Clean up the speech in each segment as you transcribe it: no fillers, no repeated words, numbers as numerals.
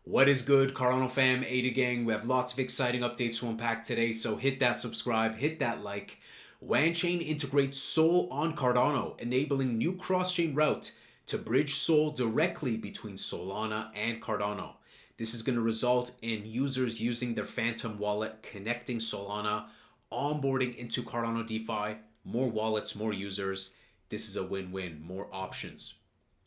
What is good, Cardano fam, ADA gang? We have lots of exciting updates to unpack today, so hit that subscribe, hit that like. Wanchain integrates Sol on Cardano, enabling new cross-chain route to bridge Sol directly between Solana and Cardano. This is going to result in users using their Phantom wallet, connecting Solana, onboarding into Cardano DeFi, more wallets, more users. This is a win-win, more options.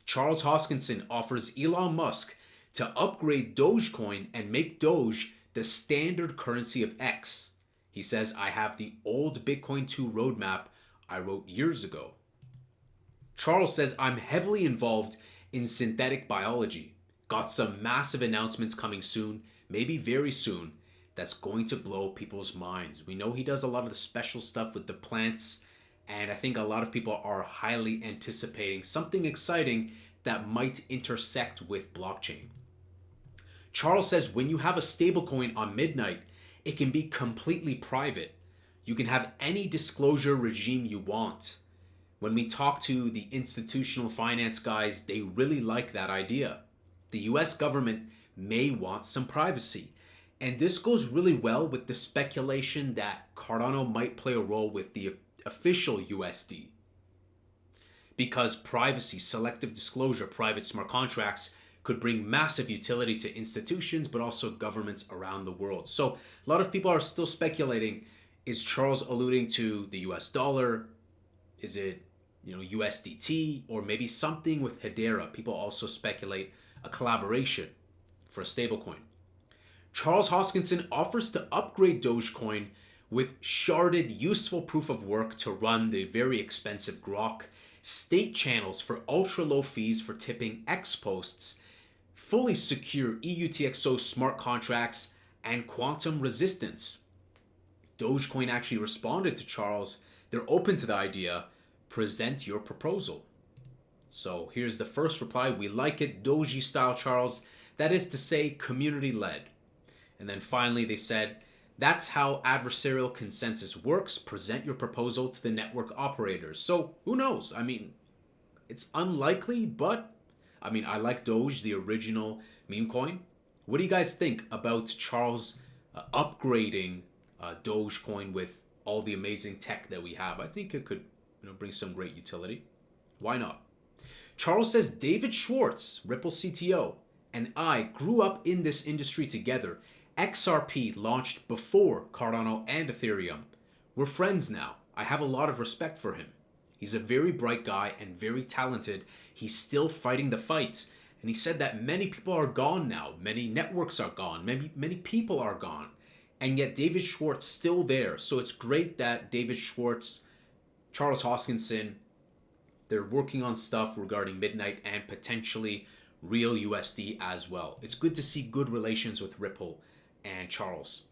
Charles Hoskinson offers Elon Musk to upgrade Dogecoin and make Doge the standard currency of X. He says, I have the old Bitcoin 2 roadmap I wrote years ago. Charles says, I'm heavily involved in synthetic biology. Got some massive announcements coming soon, maybe very soon, that's going to blow people's minds. We know he does a lot of the special stuff with the plants, and I think a lot of people are highly anticipating something exciting that might intersect with blockchain. Charles says when you have a stablecoin on midnight, it can be completely private. You can have any disclosure regime you want. When we talk to the institutional finance guys, they really like that idea. The US government may want some privacy. And this goes really well with the speculation that Cardano might play a role with the official USD. Because privacy, selective disclosure, private smart contracts could bring massive utility to institutions, but also governments around the world. So a lot of people are still speculating, is Charles alluding to the US dollar? Is it, USDT, or maybe something with Hedera? People also speculate a collaboration for a stablecoin. Charles Hoskinson offers to upgrade Dogecoin with sharded useful proof of work to run the very expensive Grok, state channels for ultra low fees for tipping X posts, fully secure EUTXO smart contracts, and quantum resistance. Dogecoin actually responded to Charles. They're open to the idea. Present your proposal. So here's the first reply. We like it, Doge style, Charles. That is to say, community led. And then finally they said, that's how adversarial consensus works. Present your proposal to the network operators. So who knows? It's unlikely, but I like Doge, the original meme coin. What do you guys think about Charles upgrading Dogecoin with all the amazing tech that we have? I think it could bring some great utility. Why not? Charles says David Schwartz, Ripple CTO, and I grew up in this industry together. XRP launched before Cardano and Ethereum. We're friends now. I have a lot of respect for him. He's a very bright guy and very talented. He's still fighting the fights. And he said that many people are gone now. Many networks are gone. Many people are gone. And yet David Schwartz still there. So it's great that David Schwartz, Charles Hoskinson, they're working on stuff regarding Midnight and potentially real USD as well. It's good to see good relations with Ripple and Charles.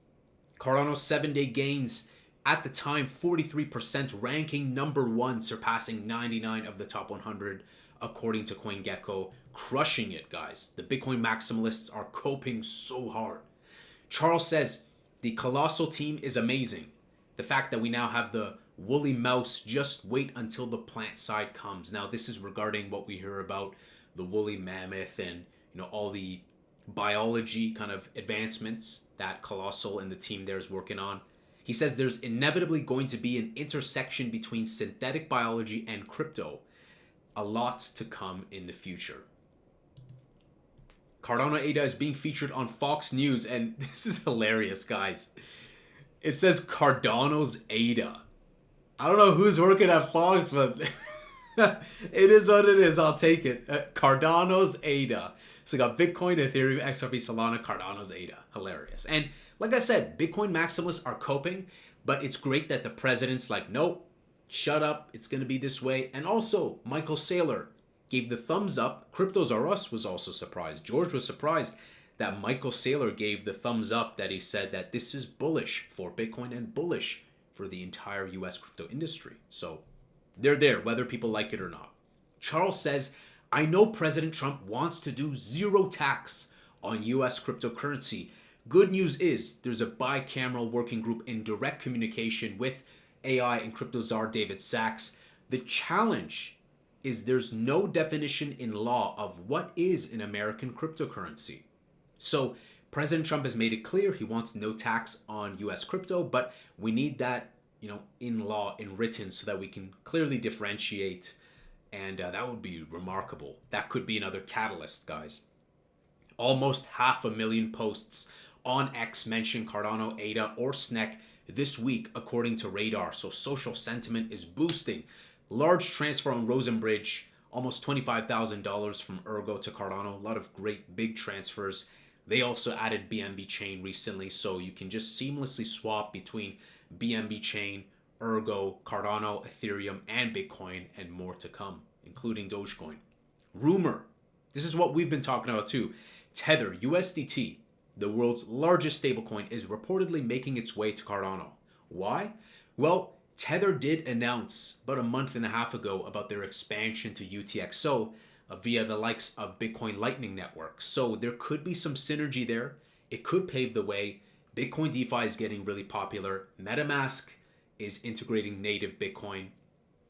Cardano's 7-day gains at the time 43%, ranking number 1, surpassing 99 of the top 100 according to CoinGecko. Crushing it, guys. The Bitcoin maximalists are coping so hard. Charles says the Colossal team is amazing. The fact that we now have the woolly mouse, just wait until the plant side comes. Now this is regarding what we hear about the woolly mammoth and all the biology kind of advancements that Colossal and the team there is working on. He says there's inevitably going to be an intersection between synthetic biology and crypto. A lot to come in the future. Cardano ADA is being featured on Fox News, and this is hilarious, guys. It says Cardano's ADA. I don't know who's working at Fox, but it is what it is. I'll take it. Cardano's ADA. So we got Bitcoin, Ethereum, XRP, Solana, Cardano's ADA. Hilarious. And like I said, Bitcoin maximalists are coping, but it's great that the president's like, nope, shut up. It's going to be this way. And also, Michael Saylor gave the thumbs up. Cryptos R Us was also surprised. George was surprised that Michael Saylor gave the thumbs up, that he said that this is bullish for Bitcoin and bullish for the entire US crypto industry. So they're there, whether people like it or not. Charles says, I know President Trump wants to do zero tax on US cryptocurrency. Good news is there's a bicameral working group in direct communication with AI and crypto czar David Sachs. The challenge is there's no definition in law of what is an American cryptocurrency. So President Trump has made it clear he wants no tax on US crypto, but we need that, in law, in written, so that we can clearly differentiate. And that would be remarkable. That could be another catalyst, guys. Almost 500,000 posts on X mention Cardano ADA or SNEK this week, according to Radar. So social sentiment is boosting. Large transfer on Rosen Bridge, almost $25,000 from Ergo to Cardano. A lot of great big transfers. They also added BNB Chain recently, so you can just seamlessly swap between BNB Chain, Ergo, Cardano, Ethereum, and Bitcoin, and more to come, including Dogecoin. Rumor. This is what we've been talking about too. Tether USDT, the world's largest stablecoin, is reportedly making its way to Cardano. Why? Well, Tether did announce about a month and a half ago about their expansion to EUTXO via the likes of Bitcoin Lightning Network. So there could be some synergy there. It could pave the way. Bitcoin DeFi is getting really popular. MetaMask is integrating native Bitcoin.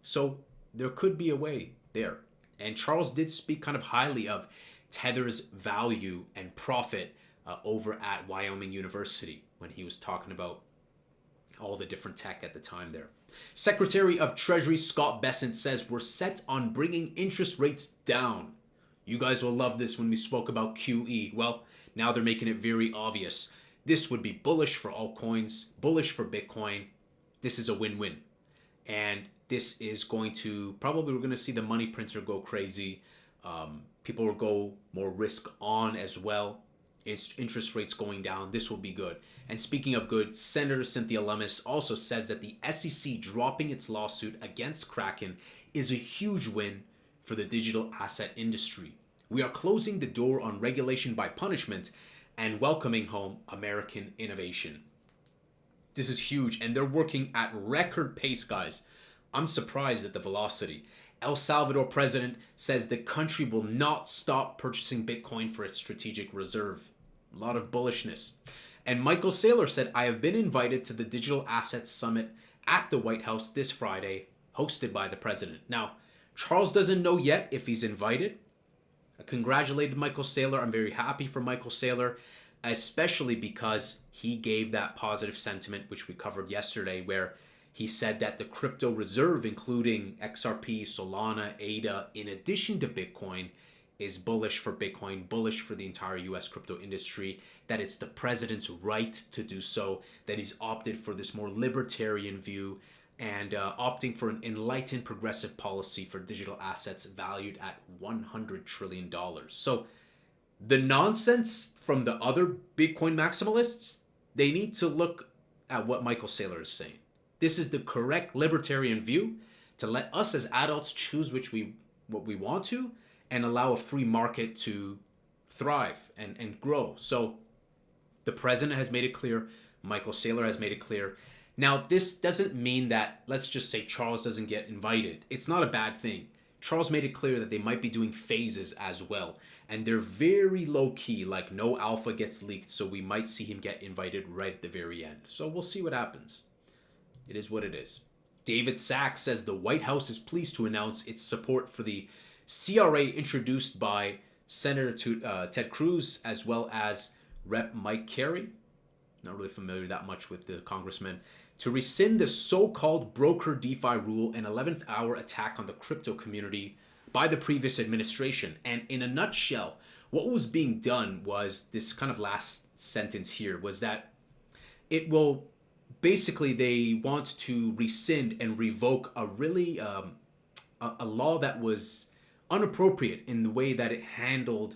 So there could be a way there. And Charles did speak kind of highly of Tether's value and profit over at Wyoming University when he was talking about all the different tech at the time there. Secretary of Treasury Scott Bessent says we're set on bringing interest rates down. You guys will love this when we spoke about QE. Well, now they're making it very obvious. This would be bullish for altcoins, bullish for Bitcoin. This is a win-win. And this is going to, probably we're going to see the money printer go crazy. People will go more risk on as well. It's interest rates going down. This will be good. And speaking of good, Senator Cynthia Lummis also says that the SEC dropping its lawsuit against Kraken is a huge win for the digital asset industry. We are closing the door on regulation by punishment and welcoming home American innovation. This is huge, and they're working at record pace, guys. I'm surprised at the velocity. El Salvador President says the country will not stop purchasing Bitcoin for its strategic reserve. A lot of bullishness. And Michael Saylor said, I have been invited to the Digital Assets Summit at the White House this Friday, hosted by the president. Now, Charles doesn't know yet if he's invited. I congratulated Michael Saylor. I'm very happy for Michael Saylor, especially because he gave that positive sentiment, which we covered yesterday, where he said that the crypto reserve, including XRP, Solana, ADA, in addition to Bitcoin, is bullish for Bitcoin, bullish for the entire US crypto industry, that it's the president's right to do so, that he's opted for this more libertarian view and opting for an enlightened progressive policy for digital assets valued at $100 trillion. So the nonsense from the other Bitcoin maximalists, they need to look at what Michael Saylor is saying. This is the correct libertarian view to let us as adults choose what we want to and allow a free market to thrive and grow. So the president has made it clear. Michael Saylor has made it clear. Now, this doesn't mean that, let's just say Charles doesn't get invited. It's not a bad thing. Charles made it clear that they might be doing phases as well. And they're very low key, like no alpha gets leaked. So we might see him get invited right at the very end. So we'll see what happens. It is what it is. David Sachs says the White House is pleased to announce its support for the CRA introduced by Senator Ted Cruz as well as Rep. Mike Carey. Not really familiar that much with the congressman. To rescind the so-called Broker DeFi rule, an 11th hour attack on the crypto community by the previous administration. And in a nutshell, what was being done was this kind of last sentence here was that it will basically they want to rescind and revoke a really a law that was inappropriate in the way that it handled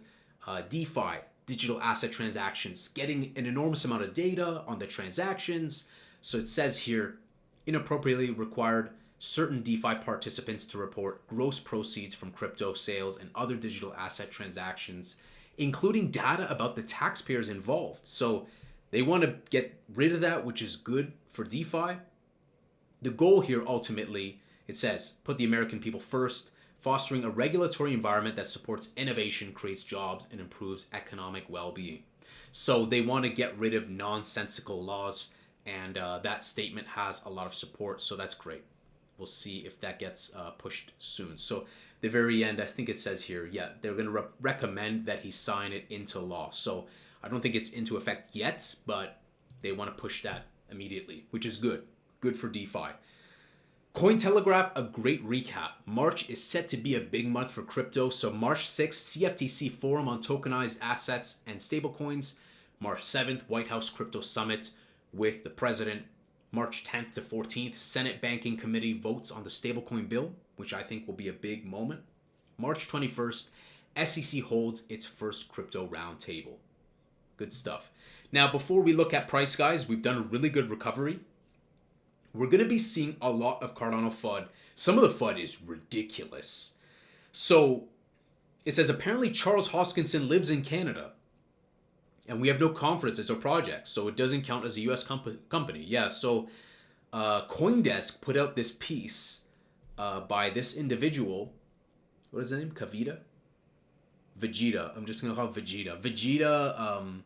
DeFi, digital asset transactions, getting an enormous amount of data on the transactions. So it says here, inappropriately required certain DeFi participants to report gross proceeds from crypto sales and other digital asset transactions, including data about the taxpayers involved. So they want to get rid of that, which is good for DeFi. The goal here ultimately, it says, put the American people first, fostering a regulatory environment that supports innovation, creates jobs, and improves economic well-being. So they want to get rid of nonsensical laws, and that statement has a lot of support, so that's great. We'll see if that gets pushed soon. So the very end, I think it says here, yeah, they're going to recommend that he sign it into law. So I don't think it's into effect yet, but they want to push that immediately, which is good. Good for DeFi. Cointelegraph, a great recap. March is set to be a big month for crypto. So March 6th, CFTC Forum on Tokenized Assets and Stablecoins. March 7th, White House Crypto Summit with the President. March 10th to 14th, Senate Banking Committee votes on the stablecoin bill, which I think will be a big moment. March 21st, SEC holds its first crypto roundtable. Good stuff. Now, before we look at price, guys, we've done a really good recovery. We're going to be seeing a lot of Cardano FUD. Some of the FUD is ridiculous. So it says apparently Charles Hoskinson lives in Canada and we have no conferences or projects, so it doesn't count as a US company. Yeah, so CoinDesk put out this piece by this individual. What is his name? Vegeta. I'm just going to call it Vegeta. Vegeta,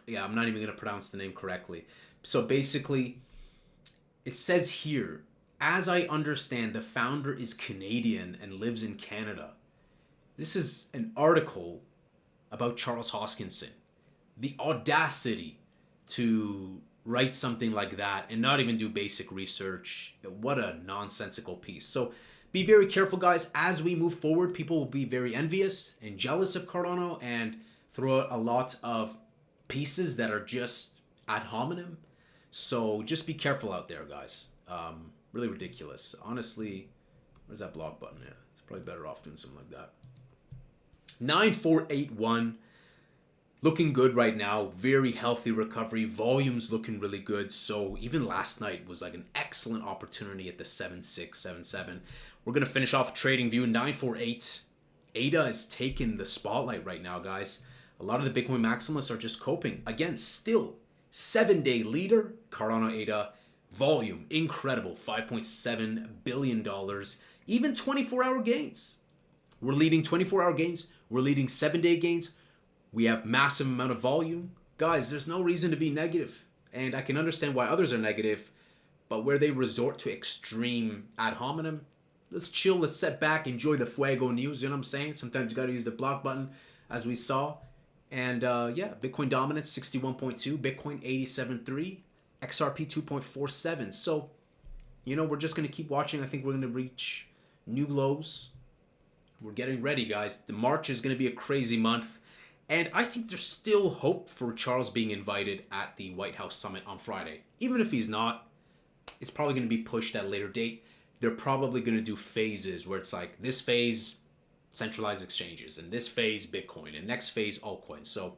yeah, I'm not even going to pronounce the name correctly. So basically, it says here, as I understand, the founder is Canadian and lives in Canada. This is an article about Charles Hoskinson. The audacity to write something like that and not even do basic research. What a nonsensical piece. So be very careful, guys. As we move forward, people will be very envious and jealous of Cardano and throw out a lot of pieces that are just ad hominem. So just be careful out there, guys. Really ridiculous. Honestly, where's that block button? Yeah, it's probably better off doing something like that. 9481. Looking good right now. Very healthy recovery. Volume's looking really good. So even last night was like an excellent opportunity at the 7677. We're going to finish off trading view 948. ADA is taking the spotlight right now, guys. A lot of the Bitcoin maximalists are just coping. Again, still 7-day leader, Cardano ADA. Volume, incredible, $5.7 billion. Even 24-hour gains. We're leading 24-hour gains. We're leading 7-day gains. We have massive amount of volume. Guys, there's no reason to be negative. And I can understand why others are negative. But where they resort to extreme ad hominem, let's chill, let's sit back, enjoy the fuego news. You know what I'm saying? Sometimes you got to use the block button, as we saw. And yeah, Bitcoin dominance 61.2, Bitcoin 87.3, XRP 2.47. So, you know, we're just going to keep watching. I think we're going to reach new lows. We're getting ready, guys. The March is going to be a crazy month. And I think there's still hope for Charles being invited at the White House summit on Friday. Even if he's not, it's probably going to be pushed at a later date. They're probably going to do phases where it's like this phase, centralized exchanges, and this phase, Bitcoin, and next phase, altcoins. So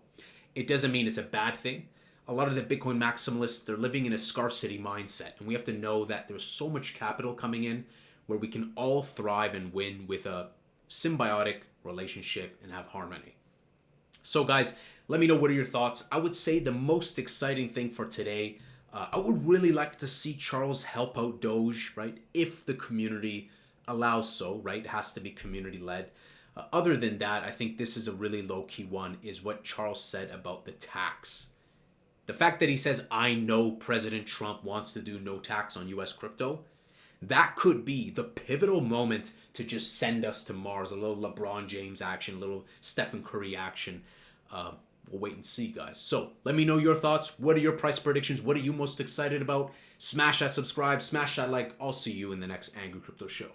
it doesn't mean it's a bad thing. A lot of the Bitcoin maximalists, they're living in a scarcity mindset. And we have to know that there's so much capital coming in where we can all thrive and win with a symbiotic relationship and have harmony. So guys, let me know what are your thoughts. I would say the most exciting thing for today, I would really like to see Charles help out Doge, right? If the community allows so, right? It has to be community led. Other than that, I think this is a really low-key one, is what Charles said about the tax. The fact that he says, I know President Trump wants to do no tax on US crypto, that could be the pivotal moment to just send us to Mars. A little LeBron James action, a little Stephen Curry action. We'll wait and see, guys. So let me know your thoughts. What are your price predictions? What are you most excited about? Smash that subscribe, smash that like. I'll see you in the next Angry Crypto Show.